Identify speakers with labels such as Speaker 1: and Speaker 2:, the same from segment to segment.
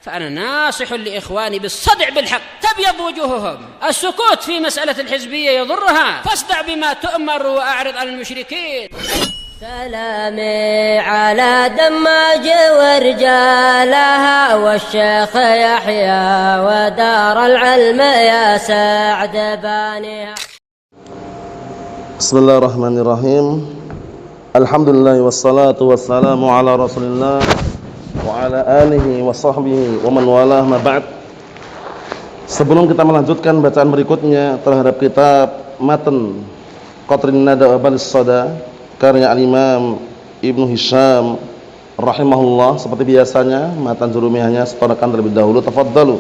Speaker 1: فأنا ناصح لإخواني بالصدع بالحق تبيض وجوههم. السكوت في مسألة الحزبية يضرها، فاصدع بما تؤمر وأعرض عن المشركين.
Speaker 2: سلامي على دماج ورجالها والشيخ يحيى ودار العلم يا سعد بانيها.
Speaker 3: بسم الله الرحمن الرحيم. Alhamdulillah wassalatu wassalamu ala Rasulillah wa ala alihi wa sahbihi wa man walah ma ba'd. Sebelum kita melanjutkan bacaan berikutnya terhadap kitab Matan Qatrin Nada wa Balis Sada karya al-Imam Ibnu Hisham rahimahullah, seperti biasanya matan jurumiyahnya setorakan terlebih dahulu. Tafadhalu.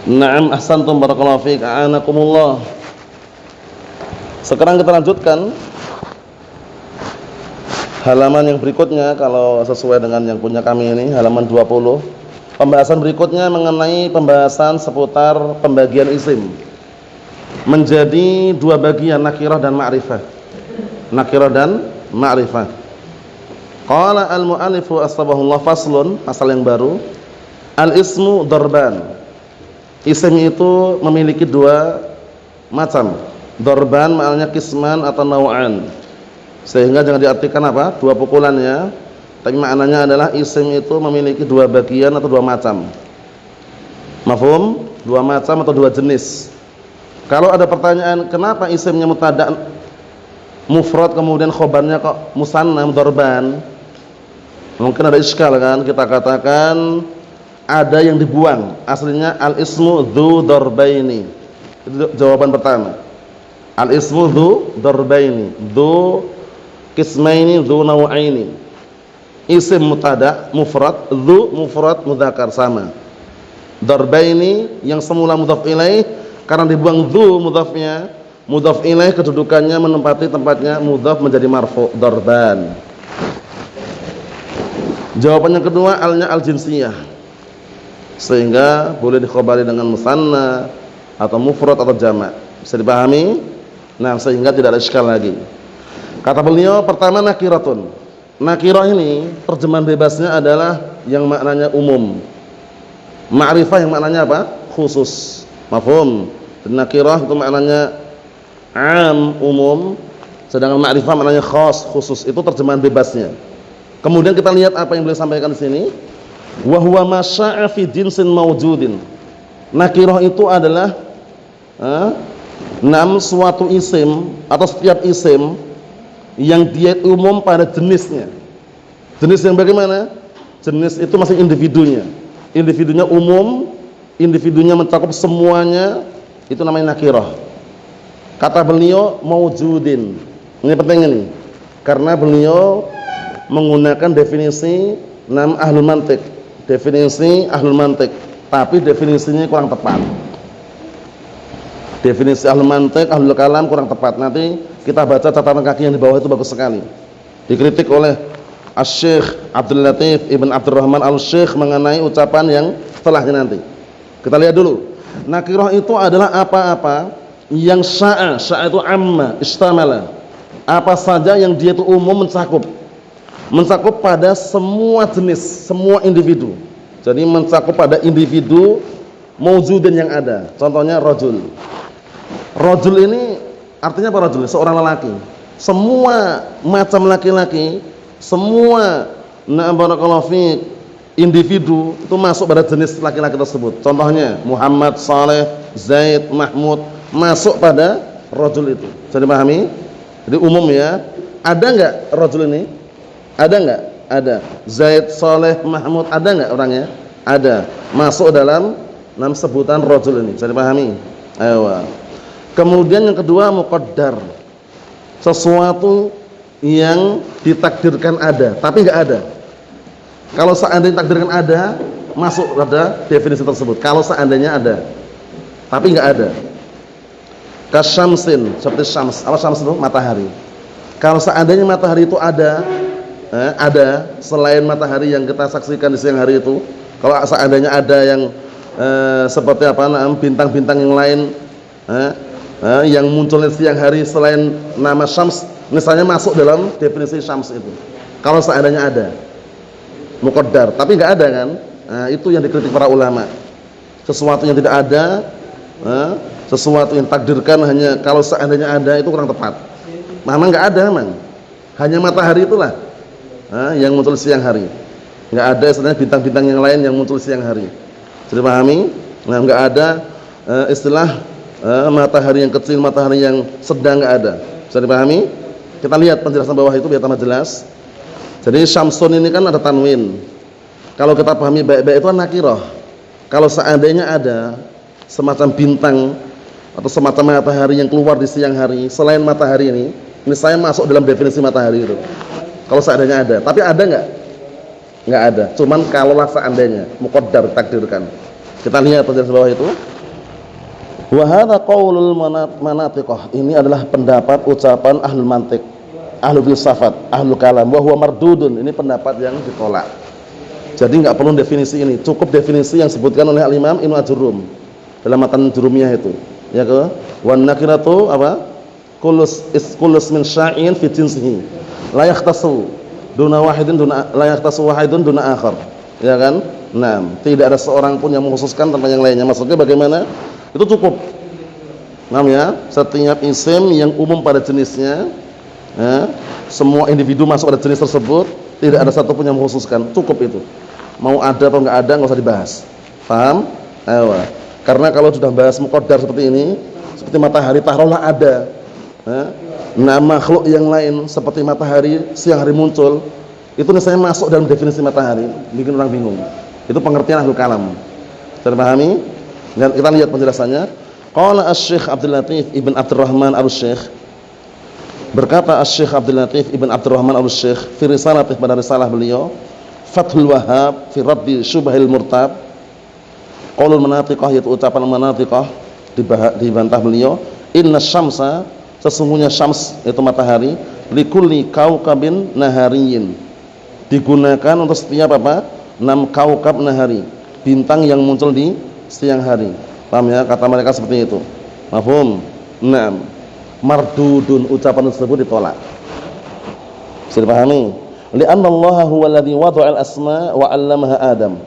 Speaker 3: Na'am, ahsantum, barakallahu fiik, a'anakumullah. Sekarang kita lanjutkan halaman yang berikutnya, kalau sesuai dengan yang punya kami ini, halaman 20. Pembahasan berikutnya mengenai pembahasan seputar pembagian isim menjadi dua bagian, nakirah dan ma'rifah. Nakirah dan ma'rifah. Qala al-mu'allifu asbahullah faslun, pasal yang baru. Al-ismu darban. Isim itu memiliki dua macam. Darban maknanya kisman atau naw'an. Sehingga jangan diartikan apa? Dua pukulannya. Tapi maknanya adalah isim itu memiliki dua bagian atau dua macam. Mafhum? Dua macam atau dua jenis. Kalau ada pertanyaan, kenapa isimnya mutada' mufrad kemudian khobarnya kok musanna darban? Mungkin ada iskal kan? Kita katakan ada yang dibuang, aslinya al-ismu dzu darbaini. Itu jawaban pertama. Al-ismu dzu darbaini, dzu qismaini, dzu naw'aini. Isim mutada mufrad, dzu mufrad mudzakkar sama. Darbaini yang semula mudhaf ilaih, karena dibuang dzu mudhafnya, mudhaf ilaih kedudukannya menempati tempatnya mudhaf menjadi marfu', darban. Jawaban yang kedua alnya al-jinsiyah, sehingga boleh dikhobari dengan musanna atau mufrad atau jamak. Bisa dipahami? Nah, sehingga tidak ada iskal lagi. Kata beliau, pertama nakiratun. Nakirah ini terjemahan bebasnya adalah yang maknanya umum. Ma'rifah yang maknanya apa? Khusus. Mafhum? Nakirah itu maknanya am, umum, sedangkan ma'rifah maknanya khas, khusus. Itu terjemahan bebasnya. Kemudian kita lihat apa yang beliau sampaikan di sini. Wa huwa ma sya'a fi jinsin mawjudin. Nakirah itu adalah suatu isim atau setiap isim yang dia umum pada jenisnya. Jenis yang bagaimana? Jenis itu masih individunya. Individunya umum, individunya mencakup semuanya, itu namanya nakirah. Kata beliau mawjudin. Ini penting ini. Karena beliau menggunakan definisi ahlul mantiq. Definisi ahlul mantiq, tapi definisinya kurang tepat. Definisi ahlul mantiq, ahlul kalam kurang tepat. Nanti kita baca catatan kaki yang di bawah itu bagus sekali. Dikritik oleh Asy-Syaikh Abdul Latif Ibn Abdurrahman Al-Syekh mengenai ucapan yang setelahnya nanti. Kita lihat dulu. Nakirah itu adalah apa-apa yang sya'a itu amma, istamala. Apa saja yang dia itu umum mencakup pada semua jenis, semua individu. Jadi mencakup pada individu mawjudin yang ada. Contohnya rajul. Rajul ini artinya apa rajul? Seorang lelaki. Semua macam laki-laki, semua barakallahu fiik individu itu masuk pada jenis laki-laki tersebut. Contohnya Muhammad, Saleh, Zaid, Mahmud masuk pada rajul itu. Jadi pahami? Jadi umum ya. Ada enggak rajul ini? Ada enggak? Ada. Zaid, Saleh, Mahmud, ada enggak orangnya? Ada. Masuk dalam sebutan rajul ini. Bisa dipahami? Ayo. Kemudian yang kedua muqaddar. Sesuatu yang ditakdirkan ada, tapi enggak ada. Kalau seandainya ditakdirkan ada, masuk pada definisi tersebut. Kalau seandainya ada, tapi enggak ada. Kasyamsin, seperti syams. Apa syams itu? Matahari. Kalau seandainya matahari itu ada selain matahari yang kita saksikan di siang hari itu, kalau seandainya ada yang seperti bintang-bintang yang lain yang muncul di siang hari selain nama Syams, misalnya masuk dalam definisi Syams itu. Kalau seandainya ada muqaddar, tapi nggak ada kan? Nah, itu yang dikritik para ulama. Sesuatu yang tidak ada, sesuatu yang takdirkan hanya kalau seandainya ada itu kurang tepat. Memang nggak ada, memang. Hanya matahari itulah yang muncul siang hari. Nggak ada sebenarnya bintang-bintang yang lain yang muncul siang hari. Sudah pahami? Nah, nggak ada istilah matahari yang kecil, matahari yang sedang, nggak ada. Bisa dipahami? Kita lihat penjelasan bawah itu biar tambah jelas. Jadi syamsun ini kan ada tanwin. Kalau kita pahami baik-baik itu kan nakirah. Kalau seandainya ada semacam bintang atau semacam matahari yang keluar di siang hari selain matahari ini saya masuk dalam definisi matahari itu. Kalau seandainya ada, tapi ada nggak? Nggak ada. Cuman kalaulah seandainya muqaddar, takdirkan. Kita lihat penjelasan bawah itu. Wa hadza qaulul manatiqah. Ini adalah pendapat ucapan ahlul mantiq, ahlul filsafat, ahlul kalam. Wa huwa mardudun. Ini pendapat yang ditolak. Jadi nggak perlu definisi ini. Cukup definisi yang disebutkan oleh Al-Imam Ibnu Ajurrum dalam matan Jurumiyah itu. Ya ke? Wan nakiratu apa? Kullus min sya'in fi jinsihi. La yakhtasu duna wahidin duna la yakhtasu wahidun duna akhar. Ya kan? Nah, tidak ada seorang pun yang mengkhususkan tentang yang lainnya. Maksudnya bagaimana? Itu cukup. Namanya setiap isim yang umum pada jenisnya, semua individu masuk pada jenis tersebut, tidak ada satupun yang mengkhususkan. Cukup itu. Mau ada atau enggak ada enggak usah dibahas. Paham? Ayo. Karena kalau sudah bahas muqaddar seperti ini, seperti matahari taruhlah ada. Nah, makhluk yang lain seperti matahari siang hari muncul, itu saya masuk dalam definisi matahari, bikin orang bingung. Itu pengertian ahlul kalam. Terpahami? Dan kita lihat penjelasannya. Qala Asy-Syaikh Abdul Latif Ibn Abdurrahman Al-Syekh, berkata Asy-Syaikh Abdul Latif Ibn Abdurrahman Al-Syekh fi risalah pada risalah beliau Fathul Wahhab fi Raddi Syubhil Murtab, qaulul manatiqah, yaitu ucapan manatiqah, dibantah beliau, inna syamsa, sesungguhnya syams itu matahari, likulli kaukabin nahariyin, digunakan untuk setiap apa? 6 kaukab nahari, bintang yang muncul di siang hari. Paham ya? Kata mereka seperti itu. Mafhum? Naam. Mardudun, ucapan tersebut ditolak. Bisa dipahami? Li'anna Allah huwa alladhi wada'al asma wa 'allamaha Adam.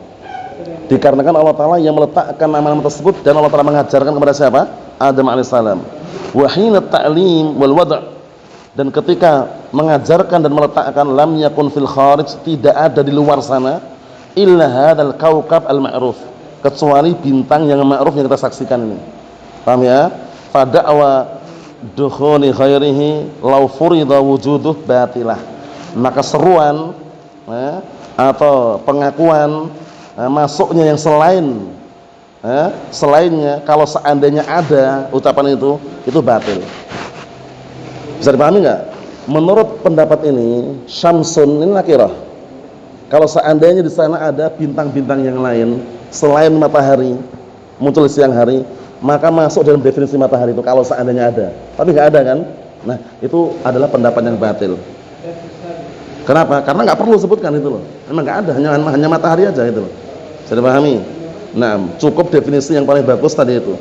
Speaker 3: Dikarenakan Allah Ta'ala yang meletakkan nama-nama tersebut dan Allah Ta'ala mengajarkan kepada siapa? Adam alaihissalam. Wa hina ta'lim wal wad', dan ketika mengajarkan dan meletakkan, lam yakun fil kharij, tidak ada di luar sana, illa hadzal kaukab al ma'ruf, kecuali bintang yang ma'ruf yang kita saksikan ini. Paham ya? Fada'wa dukhuli khairihi law furida wujuduh batilah. Maka seruan atau pengakuan masuknya yang selainnya, kalau seandainya ada ucapan itu batil. Bisa dipahami nggak? Menurut pendapat ini, syamsun ini nakirah. Kalau seandainya di sana ada bintang-bintang yang lain selain matahari muncul di siang hari, maka masuk dalam definisi matahari itu kalau seandainya ada. Tapi nggak ada kan? Nah, itu adalah pendapat yang batil. Kenapa? Karena nggak perlu sebutkan itu loh. Memang nggak ada, hanya matahari aja itu loh. Bisa dipahami? Nah, cukup definisi yang paling bagus tadi itu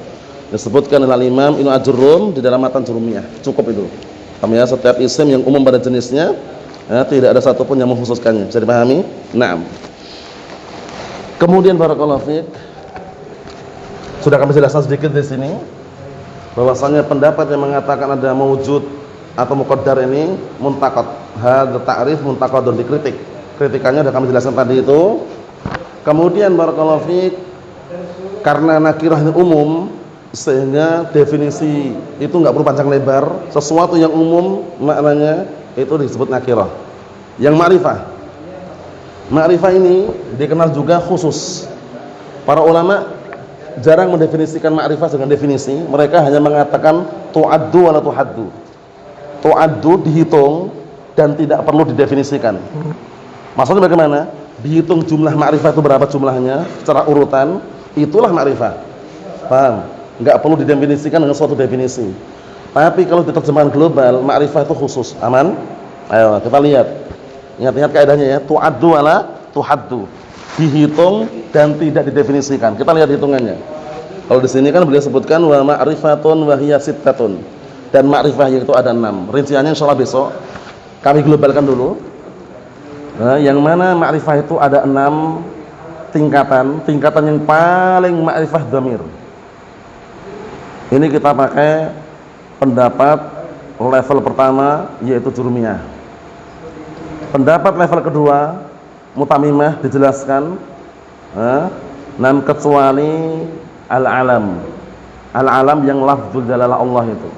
Speaker 3: disebutkan oleh Imam Ibnu Ajurrum di dalam matan Jurumiyah. Cukup itu. Paham ya? Setiap isim yang umum pada jenisnya, tidak ada satupun yang mengkhususkannya. Bisa dipahami? Nah, kemudian barakallahu fiik, sudah kami jelaskan sedikit di sini bahwasanya pendapat yang mengatakan ada mawjud atau muqaddar ini muntaqad. Hadza ta'rif muntaqadun, dikritik. Kritikannya sudah kami jelaskan tadi itu. Kemudian barakallahu fiik, karena nakirah ini umum, sehingga definisi itu enggak perlu panjang lebar. Sesuatu yang umum maknanya itu disebut nakirah. Yang ma'rifah ini dikenal juga khusus. Para ulama jarang mendefinisikan ma'rifah dengan definisi. Mereka hanya mengatakan tu'addu wa la tuhaddu. Tu'addu dihitung dan tidak perlu didefinisikan. Maksudnya bagaimana? Dihitung jumlah ma'rifah itu berapa jumlahnya secara urutan, itulah ma'rifah. Paham? Enggak perlu didefinisikan dengan suatu definisi. Tapi kalau di terjemahan global, ma'rifah itu khusus. Aman? Ayo kita lihat. Ingat-ingat kaidahnya ya, tu'addu wala tuhaddu. Dihitung dan tidak didefinisikan. Kita lihat hitungannya. Kalau di sini kan beliau sebutkan wa ma'rifatun wa hiya sittatun. Dan ma'rifah yaitu ada 6. Rinciannya insyaallah besok kami globalkan dulu. Nah, yang mana ma'rifah itu ada 6 tingkatan. Tingkatan yang paling ma'rifah dhamir. Ini kita pakai pendapat level pertama yaitu Jurmiyah. Pendapat level kedua Mutamimah dijelaskan nan kecuali al-alam. Al-alam yang lafzul jalalah Allah itu.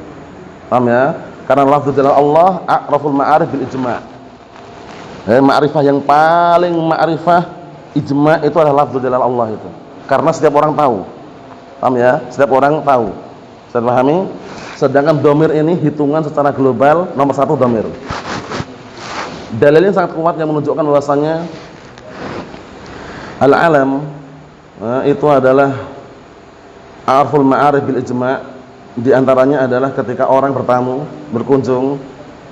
Speaker 3: Paham ya? Karena lafzul jalalah Allah a'raful ma'arif bil ijma'. Ma'rifah yang paling ma'rifah ijma' itu adalah lafzul jalalah Allah itu. Karena setiap orang tahu. Paham ya? Setiap orang tahu. Saya pahami. Sedangkan domir ini hitungan secara global nomor 1 domir. Dalilnya sangat kuat yang menunjukkan bahwasanya al-alam itu adalah arful ma'arif bil ijma'. Di antaranya adalah ketika orang bertamu berkunjung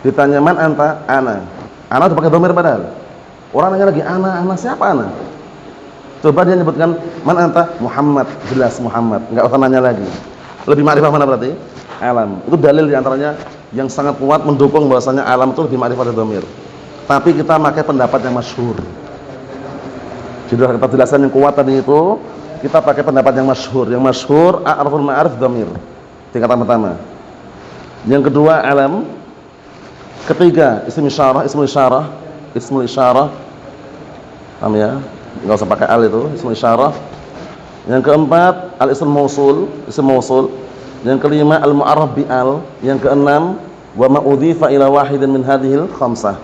Speaker 3: ditanya man anta, ana itu pakai domir padahal. Orang nanya lagi ana siapa ana? Coba dia nyebutkan man anta, Muhammad, jelas Muhammad, enggak usah nanya lagi. Lebih ma'rifah mana berarti? Alam. Itu dalil diantaranya yang sangat kuat mendukung bahwasanya alam itu lebih ma'rifah dari dhamir. Tapi kita pakai pendapat yang masyhur. Sudah kita jelaskan yang kuat tadi itu, kita pakai pendapat yang masyhur. Yang masyhur a'raful ma'arif dhamir. Tingkatan pertama. Yang kedua alam. Ketiga ismul isyarah. Paham ya? Enggak usah pakai al itu, ismul isyarah. Yang keempat al-ism mausul, ism mausul. Yang kelima al-mu'arraf bi al. Yang keenam wa ma udhifa ila wahidin min hadhil khamsah.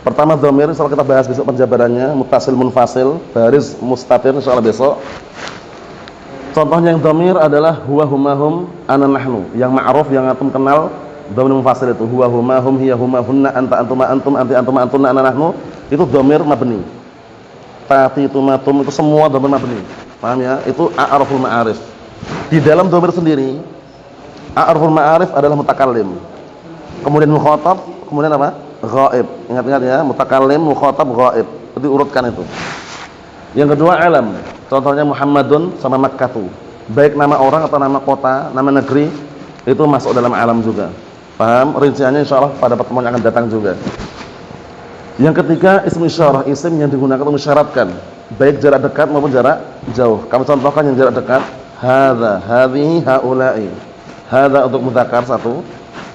Speaker 3: Pertama dhamir, insyaallah kita bahas besok penjabarannya, muttasil munfasil, baris mustatir insyaallah besok. Contohnya yang dhamir adalah huwa huma hum ana nahnu. Yang ma'ruf yang antum kenal dhamir munfasil itu huwa huma hum hiya huma hunna anta antuma antum anti antuma antunna ana nahnu, itu dhamir mabni. Tati tumatum itu semua dhamir mabni. Paham ya? Itu a'raful ma'arif. Di dalam dhamir sendiri, a'raful ma'arif adalah mutakallim. Kemudian mukhatab, kemudian apa? Ghaib. Ingat-ingat ya, mutakallim, mukhatab, ghaib. Itu urutkan itu. Yang kedua alam. Contohnya Muhammadun sama Makkatu. Baik nama orang atau nama kota, nama negeri, itu masuk dalam alam juga. Paham? Rinciannya insyaallah pada pertemuan yang akan datang juga. Yang ketiga ism isyarah, isim yang digunakan untuk mensyaratkan baik jarak dekat maupun jarak jauh. Kami contohkan yang jarak dekat, hadza, hadhihi, haula'i. Hadza untuk mudzakkar satu,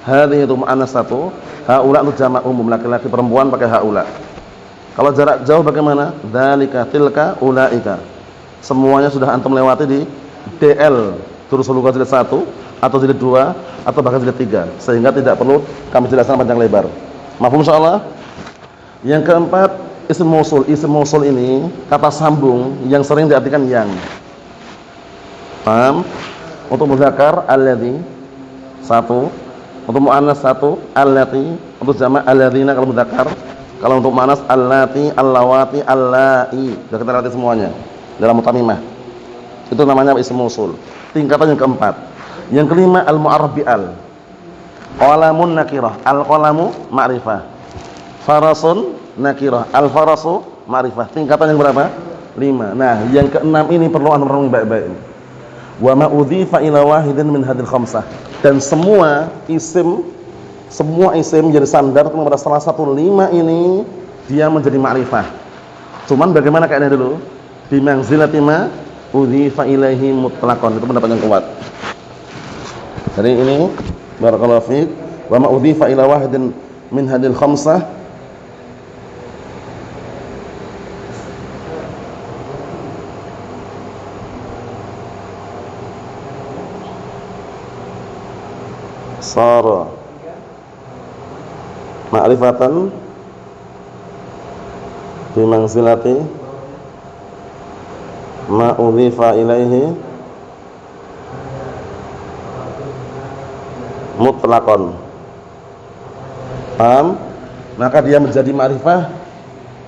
Speaker 3: hadhihi untuk muannas satu, haula untuk jamak umum laki-laki perempuan pakai haula. Kalau jarak jauh bagaimana? Dzalika, tilka, ulaika. Semuanya sudah antum lewati di DL Durusul Lughat jilid 1 atau jilid 2 atau bahkan jilid 3, sehingga tidak perlu kami jelaskan panjang lebar. Mafhum insyaallah? Yang keempat ism mausul. Ism mausul ini kata sambung yang sering diartikan yang. Paham? Untuk mudzakkar alladzi satu, untuk muannas satu allati, untuk jamak alladzina kalau mudzakkar, kalau untuk muannas allati, allawati, allai. Sudah kita latih semuanya dalam mutamimah. Itu namanya ism mausul. Tingkatan yang keempat. Yang kelima al-mu'arraf bi al. Qalamun nakirah, al-qalamu ma'rifah. Farasun nakirah, al-farasu ma'rifah. Tingkatan yang berapa? 5. Nah, yang keenam ini perlu antum renungi baik-baik. Wa ma udhifa ila wahidin min hadhil khamsah. Dan semua isim jadi sandar kepada salah satu 5 ini dia menjadi ma'rifah. Cuman bagaimana kaidahnya dulu? Bi manzilati ma udhifa ilaihi mutlaqan. Itu pendapat yang kuat. Jadi ini barakallahu fiik, wa ma udhifa ila wahidin min hadhil khamsah sara ma'rifatan bi manzilati ma udhifa ilaihi mutlaqan. Paham? Maka dia menjadi ma'rifah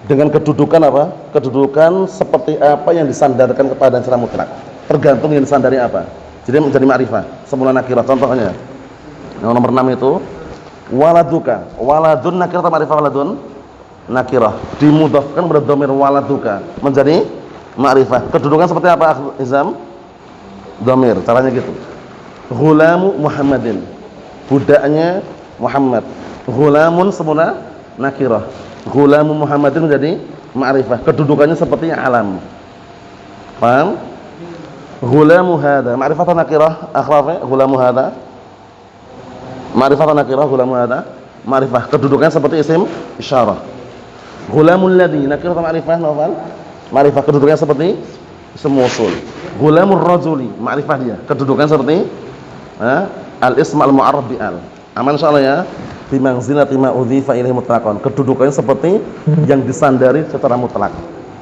Speaker 3: dengan kedudukan apa? Kedudukan seperti apa yang disandarkan kepada secara mutlak. Tergantung yang disandari apa. Jadi menjadi ma'rifah. Semula nakirah contohnya. Yang nomor 6 itu Waladuka, waladun nakirah atau ma'rifah? Waladun nakirah, dimudhafkan kepada dhamir waladuka menjadi ma'rifah. Kedudukan seperti apa Izam? Dhamir, caranya gitu. Ghulamu Muhammadin, budaknya Muhammad. Ghulamun semula nakirah, ghulamu Muhammadin menjadi ma'rifah. Kedudukannya seperti alam. Paham? Ghulamu hadza ma'rifah atau nakirah? Akhlafnya ghulamu hadza ma'rifah atau nakirah? Ghulamu hadza ma'rifah. Kedudukannya seperti isim isyarah. Ghulamul ladzi nakirah atau ma'rifah? Nawal ma'rifah. Kedudukannya seperti isim mausul. Ghulamur rajuli ma'rifah dia. Kedudukannya seperti al-ism al-mu'arraf bi al. Aman insyaallah ya. Bi manzilati ma udhifa ilaihi mutlaqan. Kedudukannya seperti yang disandari secara mutlak,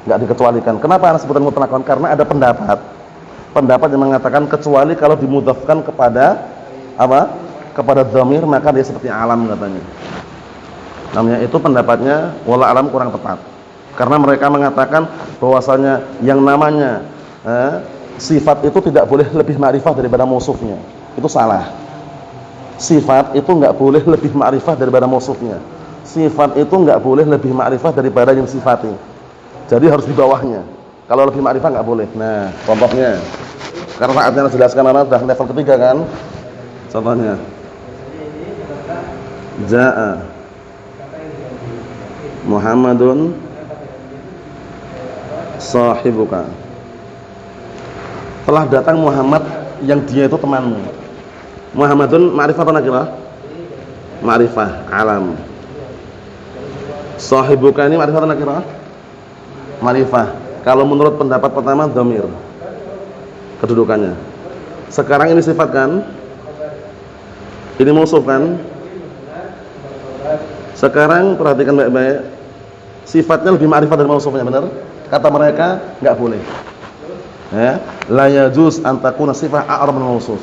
Speaker 3: enggak dikecualikan. Kenapa ana sebutan mutlaqan? Karena ada pendapat yang mengatakan kecuali kalau dimudhafkan kepada apa? Kepada dhamir maka dia seperti alam katanya. Namanya itu pendapatnya wala alam kurang tepat. Karena mereka mengatakan bahwasanya yang namanya sifat itu tidak boleh lebih ma'rifah daripada mausufnya. Itu salah. Sifat itu enggak boleh lebih ma'rifah daripada mausufnya. Sifat itu enggak boleh lebih ma'rifah daripada yang sifati. Jadi harus di bawahnya. Kalau lebih ma'rifah enggak boleh. Nah, contohnya. Karena saatnya jelaskan anak sudah level ketiga kan? Contohnya. Jaa Muhammadun sahibuka. Telah datang Muhammad yang dia itu temanmu. Muhammadun ma'rifah atau nakirah? Ma'rifah, alam. Sahibuka ini ma'rifah atau nakirah? Ma'rifah. Kalau menurut pendapat pertama dhamir kedudukannya. Sekarang ini sifat kan? Ini mausuf kan? Sekarang perhatikan baik-baik. Sifatnya lebih ma'rifah dari mausufnya, benar? Kata mereka enggak boleh. Ya, la yajuz an takuna sifah a'rab min mausuf.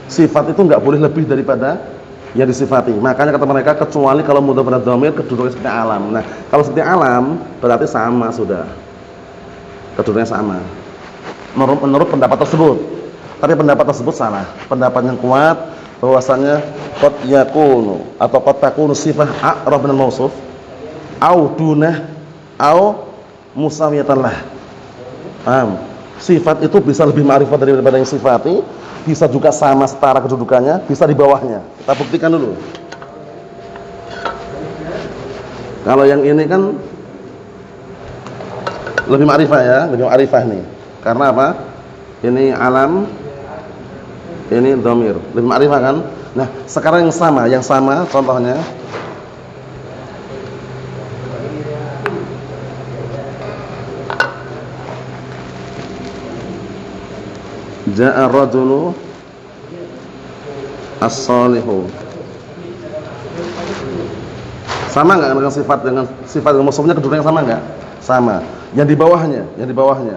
Speaker 3: Sifat itu enggak boleh lebih daripada yang disifati. Makanya kata mereka kecuali kalau mudhaf pada dhamir kedudukannya seperti alam. Nah, kalau seperti alam berarti sama sudah. Kedudukannya sama. Menurut pendapat tersebut. Tapi pendapat tersebut salah. Pendapat yang kuat bahwasanya qad yakunu atau qad takunu sifah a'rab min mausuf au dunah au musawiyatan lah. Paham? Sifat itu bisa lebih ma'rifah daripada yang sifati, bisa juga sama setara kedudukannya, bisa di bawahnya. Kita buktikan dulu. Kalau yang ini kan lebih ma'rifah ya, lebih ma'rifah nih. Karena apa? Ini alam, ini dhamir. Lebih ma'rifah kan? Nah, sekarang yang sama contohnya Ja'a rajulu as-salihu. Sama enggak dengan sifat dengan mausufnya kedudukannya sama enggak? Sama. Yang di bawahnya.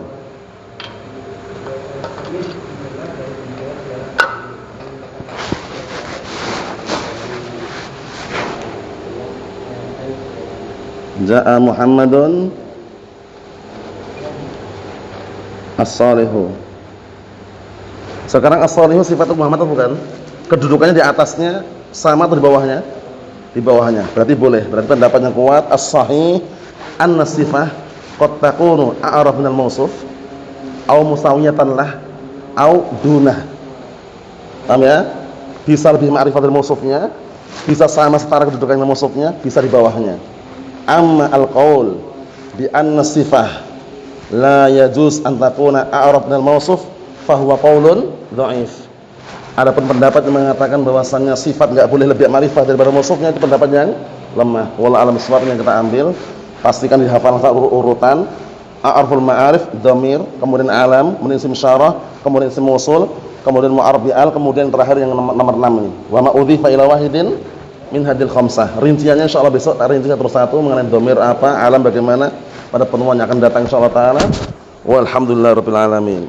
Speaker 3: Ja'a Muhammadun as-salihu. Sekarang as-salihu sifat Muhammad atau bukan? Kedudukannya di atasnya sama atau di bawahnya? Di bawahnya. Berarti boleh. Berarti pendapatnya kuat as-sahih anna sifah qad takunu a'rab minal mausuf au musawiyatan lah au dunah. Paham ya? Bisa lebih ma'rifah dari mausufnya, bisa sama setara kedudukannya mausufnya, bisa di bawahnya. Amma al-qaul bi anna sifah la yajuz an takuna a'rab minal mausuf fahuwa qaulun dhaif. Adapun pendapat yang mengatakan bahwasannya sifat enggak boleh lebih ma'rifah daripada mausufnya itu pendapat yang lemah. Wallahu a'lam bishawab. Yang kita ambil pastikan dihafal urutan a'raful ma'arif dhamir, kemudian alam, kemudian isim isyarah, kemudian isim mausul, kemudian mu'arraf bi'al, kemudian terakhir yang nomor 6 ini. Wa ma udhifa ila wahidin min hadil khamsah. Rinciannya insyaallah besok rinci satu-satu mengenai dhamir apa, alam bagaimana pada pertemuan yang akan datang insyaallah taala. Walhamdulillahirabbil alamin.